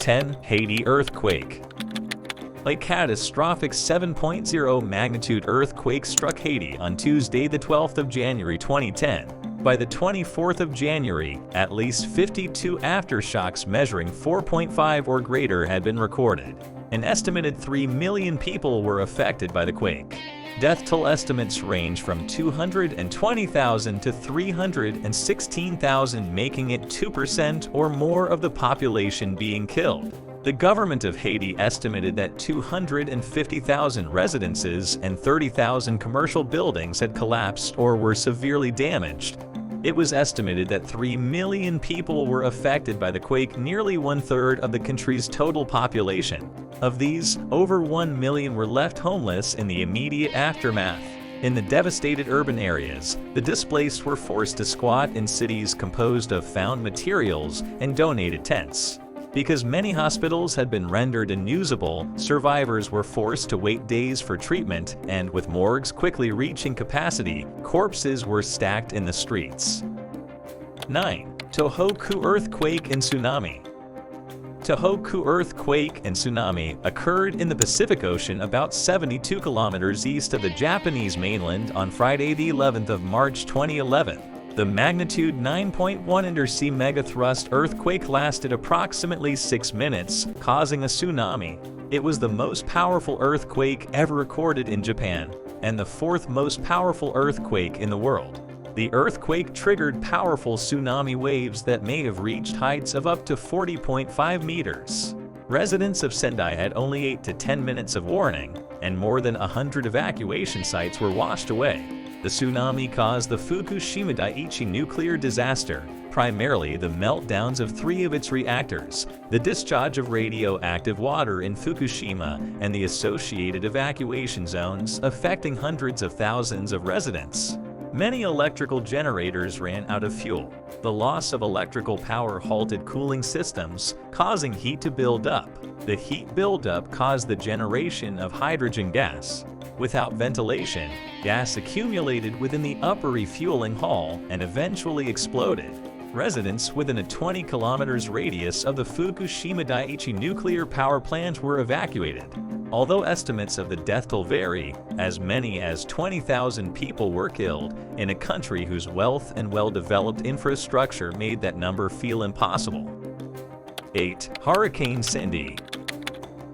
10. Haiti Earthquake. A catastrophic 7.0 magnitude earthquake struck Haiti on Tuesday, the 12th of January 2010. By the 24th of January, at least 52 aftershocks measuring 4.5 or greater had been recorded. An estimated 3 million people were affected by the quake. Death toll estimates range from 220,000 to 316,000, making it 2% or more of the population being killed. The government of Haiti estimated that 250,000 residences and 30,000 commercial buildings had collapsed or were severely damaged. It was estimated that 3 million people were affected by the quake, nearly one-third of the country's total population. Of these, over 1 million were left homeless in the immediate aftermath. In the devastated urban areas, the displaced were forced to squat in cities composed of found materials and donated tents. Because many hospitals had been rendered unusable, survivors were forced to wait days for treatment, and with morgues quickly reaching capacity, corpses were stacked in the streets. 9. Tohoku Earthquake and Tsunami. Tohoku Earthquake and Tsunami occurred in the Pacific Ocean about 72 kilometers east of the Japanese mainland on Friday, the 11th of March 2011. The magnitude 9.1 undersea megathrust earthquake lasted approximately 6 minutes, causing a tsunami. It was the most powerful earthquake ever recorded in Japan, and the fourth most powerful earthquake in the world. The earthquake triggered powerful tsunami waves that may have reached heights of up to 40.5 meters. Residents of Sendai had only 8 to 10 minutes of warning, and more than 100 evacuation sites were washed away. The tsunami caused the Fukushima Daiichi nuclear disaster, primarily the meltdowns of 3 of its reactors, the discharge of radioactive water in Fukushima, and the associated evacuation zones, affecting hundreds of thousands of residents. Many electrical generators ran out of fuel. The loss of electrical power halted cooling systems, causing heat to build up. The heat buildup caused the generation of hydrogen gas. Without ventilation, gas accumulated within the upper refueling hall and eventually exploded. Residents within a 20 kilometers radius of the Fukushima Daiichi nuclear power plant were evacuated. Although estimates of the death toll vary, as many as 20,000 people were killed in a country whose wealth and well-developed infrastructure made that number feel impossible. 8. Hurricane Sandy.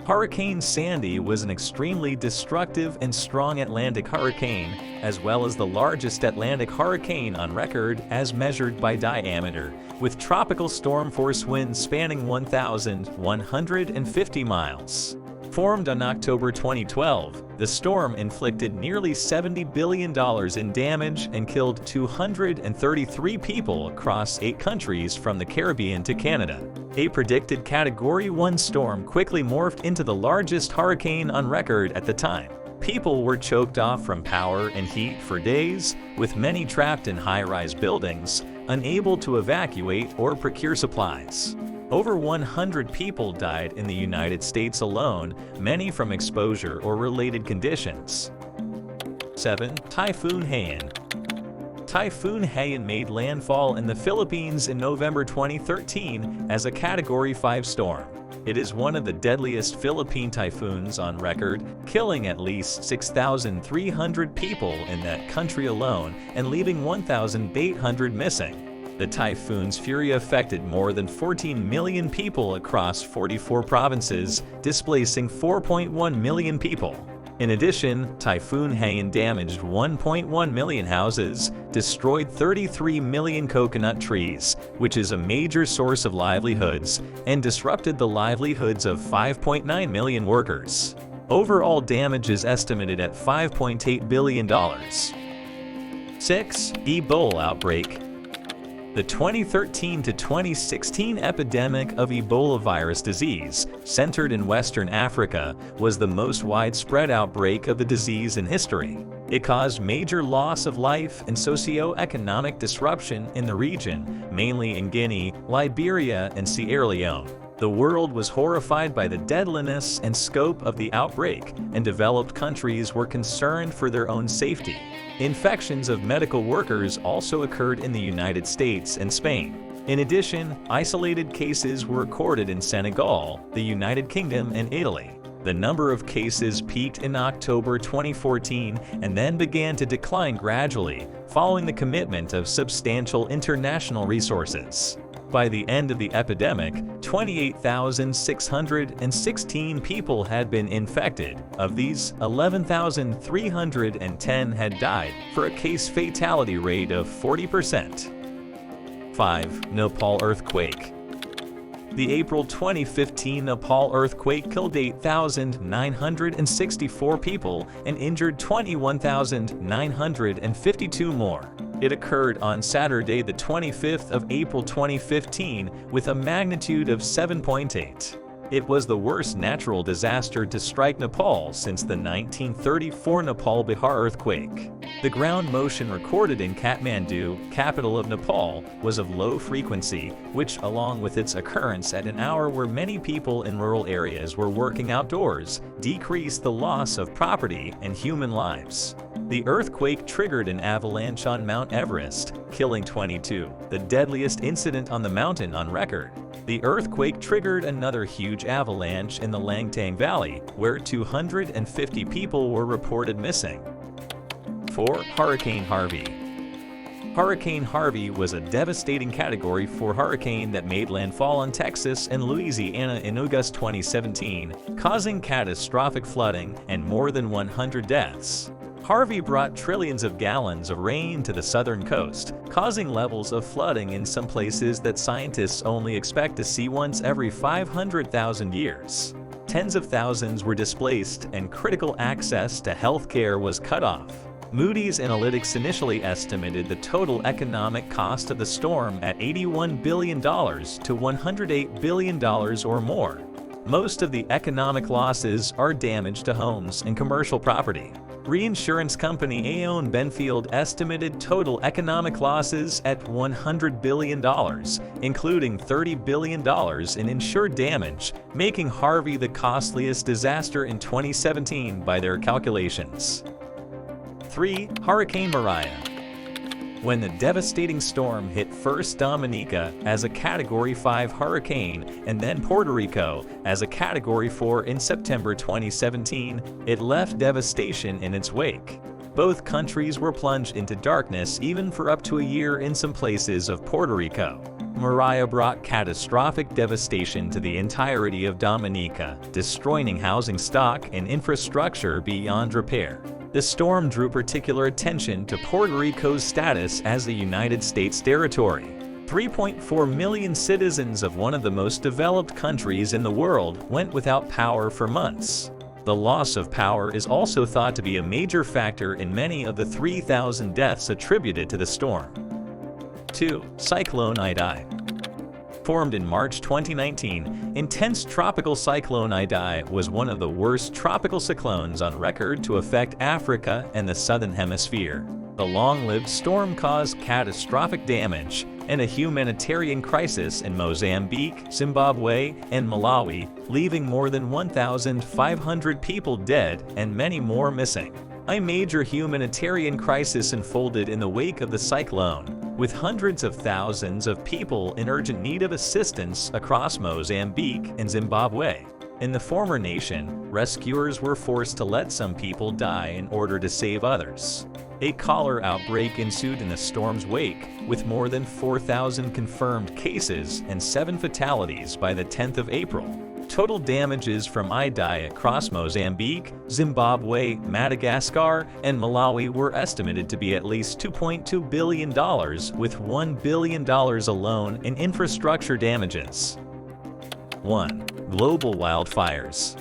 Hurricane Sandy was an extremely destructive and strong Atlantic hurricane, as well as the largest Atlantic hurricane on record as measured by diameter, with tropical storm force winds spanning 1,150 miles. Formed on October 2012, the storm inflicted nearly $70 billion in damage and killed 233 people across 8 countries from the Caribbean to Canada. A predicted Category 1 storm quickly morphed into the largest hurricane on record at the time. People were choked off from power and heat for days, with many trapped in high-rise buildings, unable to evacuate or procure supplies. Over 100 people died in the United States alone, many from exposure or related conditions. 7. Typhoon Haiyan. Typhoon Haiyan made landfall in the Philippines in November 2013 as a Category 5 storm. It is one of the deadliest Philippine typhoons on record, killing at least 6,300 people in that country alone and leaving 1,800 missing. The typhoon's fury affected more than 14 million people across 44 provinces, displacing 4.1 million people. In addition, Typhoon Haiyan damaged 1.1 million houses, destroyed 33 million coconut trees, which is a major source of livelihoods, and disrupted the livelihoods of 5.9 million workers. Overall damage is estimated at $5.8 billion. 6. Ebola Outbreak. The 2013 to 2016 epidemic of Ebola virus disease, centered in Western Africa, was the most widespread outbreak of the disease in history. It caused major loss of life and socio-economic disruption in the region, mainly in Guinea, Liberia, and Sierra Leone. The world was horrified by the deadliness and scope of the outbreak, and developed countries were concerned for their own safety. Infections of medical workers also occurred in the United States and Spain. In addition, isolated cases were recorded in Senegal, the United Kingdom, and Italy. The number of cases peaked in October 2014 and then began to decline gradually, following the commitment of substantial international resources. By the end of the epidemic, 28,616 people had been infected. Of these, 11,310 had died, for a case fatality rate of 40%. 5. Nepal Earthquake. The April 2015 Nepal earthquake killed 8,964 people and injured 21,952 more. It occurred on Saturday, the 25th of April 2015, with a magnitude of 7.8. It was the worst natural disaster to strike Nepal since the 1934 Nepal Bihar earthquake. The ground motion recorded in Kathmandu, capital of Nepal, was of low frequency, which, along with its occurrence at an hour where many people in rural areas were working outdoors, decreased the loss of property and human lives. The earthquake triggered an avalanche on Mount Everest, killing 22, the deadliest incident on the mountain on record. The earthquake triggered another huge avalanche in the Langtang Valley, where 250 people were reported missing. 4. Hurricane Harvey. Hurricane Harvey was a devastating Category 4 hurricane that made landfall on Texas and Louisiana in August 2017, causing catastrophic flooding and more than 100 deaths. Harvey brought trillions of gallons of rain to the southern coast, causing levels of flooding in some places that scientists only expect to see once every 500,000 years. Tens of thousands were displaced and critical access to health care was cut off. Moody's Analytics initially estimated the total economic cost of the storm at $81 billion to $108 billion or more. Most of the economic losses are damage to homes and commercial property. Reinsurance company Aon Benfield estimated total economic losses at $100 billion, including $30 billion in insured damage, making Harvey the costliest disaster in 2017 by their calculations. 3. Hurricane Maria. When the devastating storm hit first Dominica as a Category 5 hurricane and then Puerto Rico as a Category 4 in September 2017, it left devastation in its wake. Both countries were plunged into darkness even for up to a year in some places of Puerto Rico. Maria brought catastrophic devastation to the entirety of Dominica, destroying housing stock and infrastructure beyond repair. The storm drew particular attention to Puerto Rico's status as a United States territory. 3.4 million citizens of one of the most developed countries in the world went without power for months. The loss of power is also thought to be a major factor in many of the 3,000 deaths attributed to the storm. 2. Cyclone Idai. Formed in March 2019, intense tropical Cyclone Idai was one of the worst tropical cyclones on record to affect Africa and the Southern Hemisphere. The long-lived storm caused catastrophic damage and a humanitarian crisis in Mozambique, Zimbabwe, and Malawi, leaving more than 1,500 people dead and many more missing. A major humanitarian crisis unfolded in the wake of the cyclone, with hundreds of thousands of people in urgent need of assistance across Mozambique and Zimbabwe. In the former nation, rescuers were forced to let some people die in order to save others. A cholera outbreak ensued in the storm's wake, with more than 4,000 confirmed cases and 7 fatalities by the 10th of April. Total damages from Idai across Mozambique, Zimbabwe, Madagascar, and Malawi were estimated to be at least $2.2 billion, with $1 billion alone in infrastructure damages. 1. Global wildfires.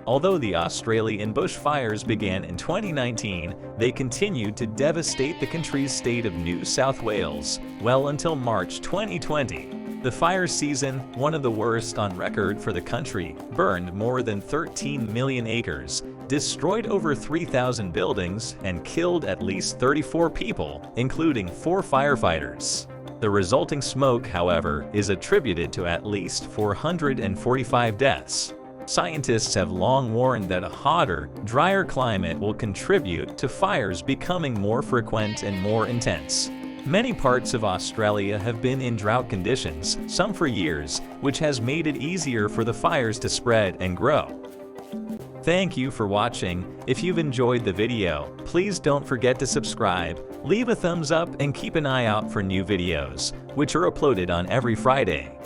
Although the Australian bushfires began in 2019, they continued to devastate the country's state of New South Wales well until March 2020. The fire season, one of the worst on record for the country, burned more than 13 million acres, destroyed over 3,000 buildings, and killed at least 34 people, including 4 firefighters. The resulting smoke, however, is attributed to at least 445 deaths. Scientists have long warned that a hotter, drier climate will contribute to fires becoming more frequent and more intense. Many parts of Australia have been in drought conditions, some for years, which has made it easier for the fires to spread and grow. Thank you for watching. If you've enjoyed the video, please don't forget to subscribe, leave a thumbs up, and keep an eye out for new videos, which are uploaded on every Friday.